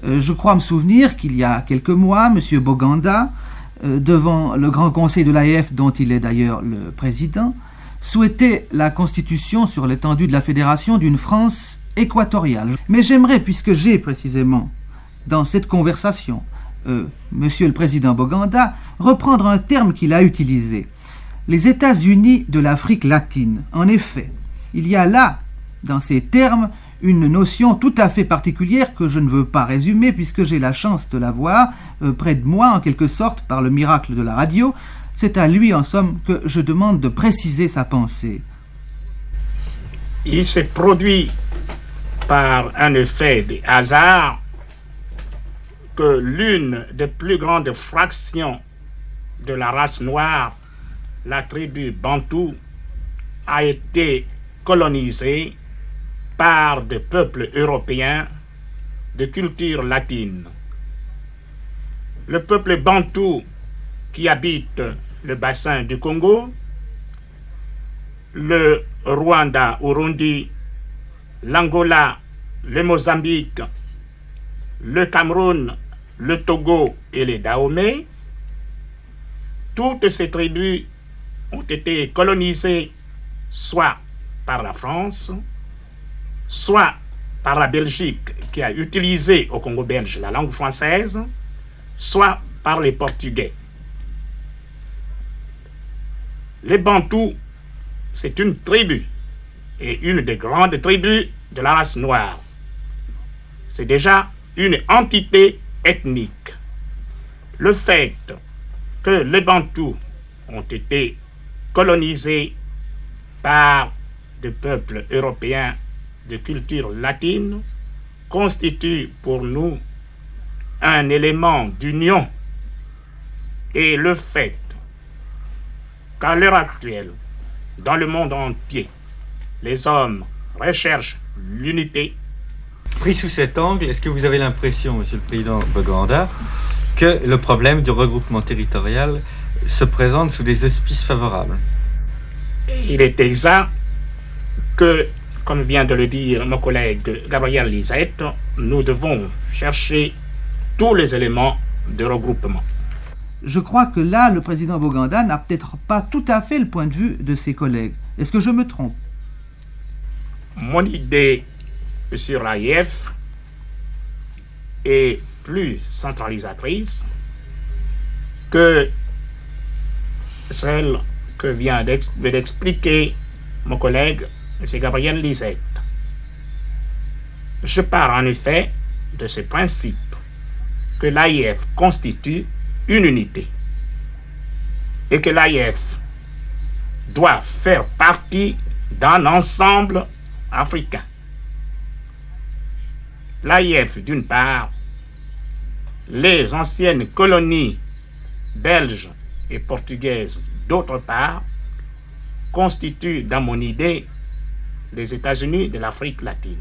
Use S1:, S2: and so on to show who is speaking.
S1: Je crois me souvenir qu'il y a quelques mois, M. Boganda, devant le Grand Conseil de l'AEF, dont il est d'ailleurs le président, souhaitait la constitution sur l'étendue de la fédération d'une France équatoriale. Mais j'aimerais, puisque j'ai précisément dans cette conversation, Monsieur le Président Boganda, reprendre un terme qu'il a utilisé. Les États-Unis de l'Afrique latine. En effet, il y a là, dans ces termes, une notion tout à fait particulière que je ne veux pas résumer puisque j'ai la chance de la voir près de moi, en quelque sorte, par le miracle de la radio. C'est à lui, en somme, que je demande de préciser sa pensée.
S2: Il s'est produit par un effet de hasard que l'une des plus grandes fractions de la race noire, la tribu Bantou, a été colonisée par des peuples européens de culture latine. Le peuple Bantou qui habite le bassin du Congo, le Rwanda-Urundi, l'Angola, le Mozambique, le Cameroun, le Togo et les Dahomey, toutes ces tribus ont été colonisées soit par la France, soit par la Belgique qui a utilisé au Congo belge la langue française, soit par les Portugais. Les Bantous, c'est une tribu, et une des grandes tribus de la race noire. C'est déjà une entité ethnique. Le fait que les Bantous ont été colonisés par des peuples européens de culture latine constitue pour nous un élément d'union, et le fait qu'à l'heure actuelle, dans le monde entier, les hommes recherchent l'unité.
S3: Pris sous cet angle, est-ce que vous avez l'impression, Monsieur le Président Boganda, que le problème du regroupement territorial se présente sous des auspices favorables?
S2: Il est exact que, comme vient de le dire mon collègue Gabriel Lisette, nous devons chercher tous les éléments de regroupement.
S1: Je crois que là, le président Boganda n'a peut-être pas tout à fait le point de vue de ses collègues. Est-ce que je me trompe?
S2: Mon idée sur l'AIF est plus centralisatrice que celle que vient d'expliquer mon collègue M. Gabriel Lisette. Je pars en effet de ce principe que l'AIF constitue une unité et que l'AIF doit faire partie d'un ensemble africain. L'AIF d'une part, les anciennes colonies belges et portugaises d'autre part, constituent dans mon idée les États-Unis de l'Afrique latine.